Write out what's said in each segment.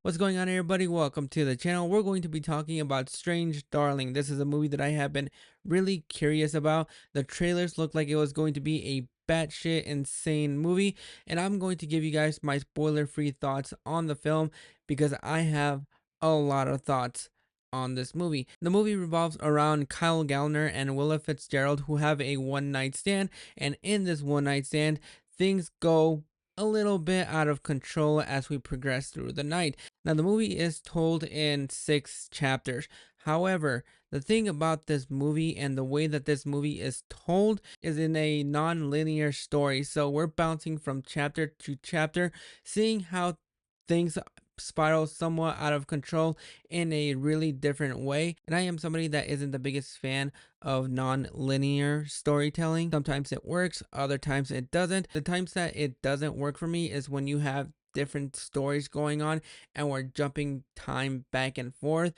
What's going on, everybody? Welcome to the channel. We're going to be talking about Strange Darling. This is a movie that I have been really curious about. The trailers looked like it was going to be a batshit insane movie, and I'm going to give you guys my spoiler-free thoughts on the film because I have a lot of thoughts on this movie. The movie revolves around Kyle Gallner and Willa Fitzgerald, who have a one-night stand, and in this one-night stand, things go a little bit out of control as we progress through the night. Now, the movie is told in 6 chapters. However, the thing about this movie and the way that this movie is told is in a non-linear story. So we're bouncing from chapter to chapter, seeing how things spiral somewhat out of control in a really different way. And I am somebody that isn't the biggest fan of non-linear storytelling. Sometimes it works, other times it doesn't. The times that it doesn't work for me is when you have different stories going on and we're jumping time back and forth,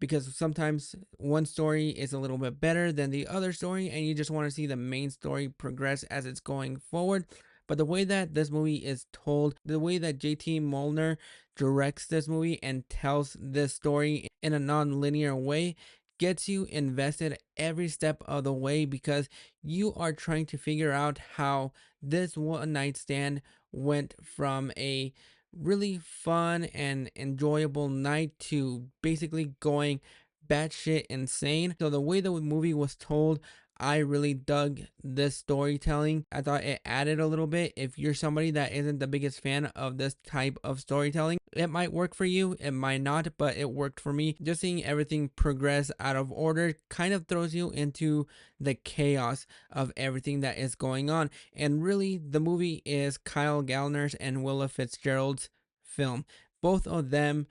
because sometimes one story is a little bit better than the other story and you just want to see the main story progress as it's going forward. But the way that this movie is told, the way that JT Molnar directs this movie and tells this story in a non-linear way gets you invested every step of the way, because you are trying to figure out how this one night stand went from a really fun and enjoyable night to basically going batshit insane. So the way the movie was told, I really dug this storytelling. I thought it added a little bit. If you're somebody that isn't the biggest fan of this type of storytelling, it might work for you, it might not, but it worked for me. Just seeing everything progress out of order kind of throws you into the chaos of everything that is going on. And really, the movie is Kyle Gallner's and Willa Fitzgerald's film. Both of them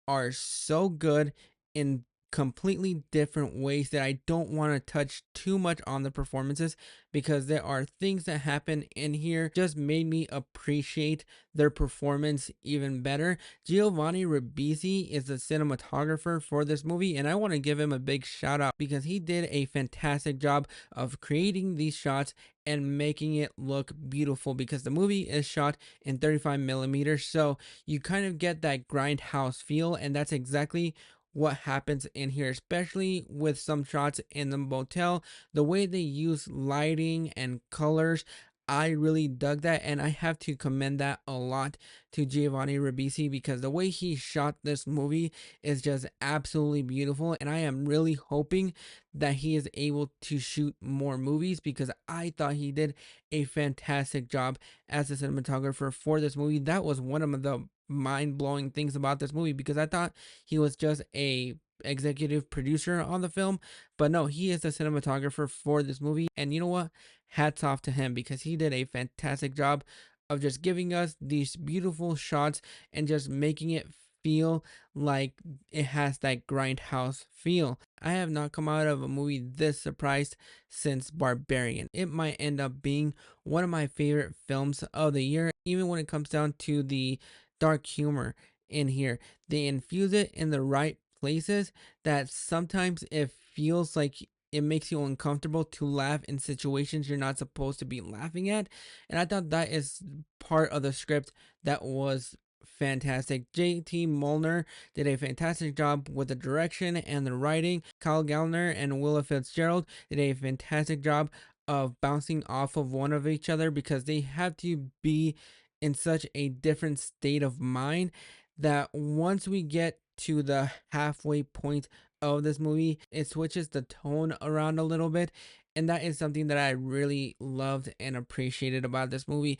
are so good in completely different ways that I don't want to touch too much on the performances, because there are things that happen in here just made me appreciate their performance even better. Giovanni Ribisi is the cinematographer for this movie, and I want to give him a big shout out because he did a fantastic job of creating these shots and making it look beautiful, because the movie is shot in 35 millimeters, so you kind of get that grindhouse feel, and that's exactly what happens in here, especially with some shots in the motel. The way they use lighting and colors, I really dug that, and I have to commend that a lot to Giovanni Ribisi, because the way he shot this movie is just absolutely beautiful, and I am really hoping that he is able to shoot more movies, because I thought he did a fantastic job as a cinematographer for this movie. That was one of the mind-blowing things about this movie, because I thought he was just a executive producer on the film, but no, he is the cinematographer for this movie. And you know what, hats off to him, because he did a fantastic job of just giving us these beautiful shots and just making it feel like it has that grindhouse feel. I have not come out of a movie this surprised since Barbarian. It might end up being one of my favorite films of the year, even when it comes down to the dark humor in here. They infuse it in the right places that sometimes it feels like it makes you uncomfortable to laugh in situations you're not supposed to be laughing at. And I thought that is part of the script that was fantastic. JT Molnar did a fantastic job with the direction and the writing. Kyle Gallner and Willa Fitzgerald did a fantastic job of bouncing off of one of each other, because they have to be in such a different state of mind that once we get to the halfway point of this movie, it switches the tone around a little bit. And that is something that I really loved and appreciated about this movie.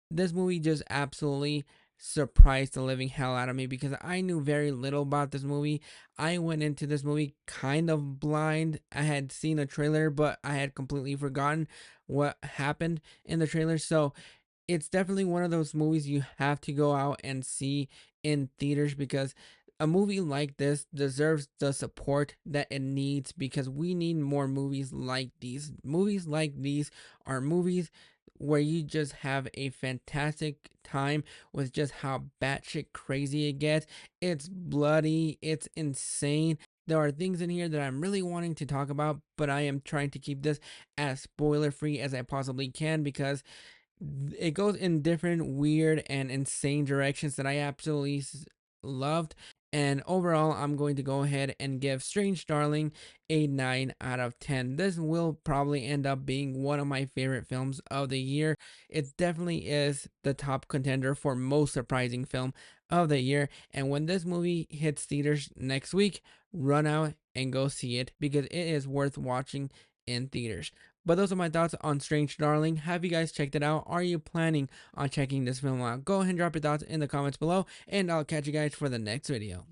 This movie just absolutely surprised the living hell out of me, because I knew very little about this movie. I went into this movie kind of blind. I had seen a trailer, but I had completely forgotten what happened in the trailer. So it's definitely one of those movies you have to go out and see in theaters, because a movie like this deserves the support that it needs, because we need more movies like these. Movies like these are movies where you just have a fantastic time with just how batshit crazy it gets. It's bloody, it's insane. There are things in here that I'm really wanting to talk about, but I am trying to keep this as spoiler free as I possibly can, because it goes in different weird and insane directions that I absolutely loved. And overall, I'm going to go ahead and give Strange Darling a 9 out of 10. This will probably end up being one of my favorite films of the year. It definitely is the top contender for most surprising film of the year. And when this movie hits theaters next week, run out and go see it because it is worth watching in theaters. But those are my thoughts on Strange Darling. Have you guys checked it out? Are you planning on checking this film out? Go ahead and drop your thoughts in the comments below, and I'll catch you guys for the next video.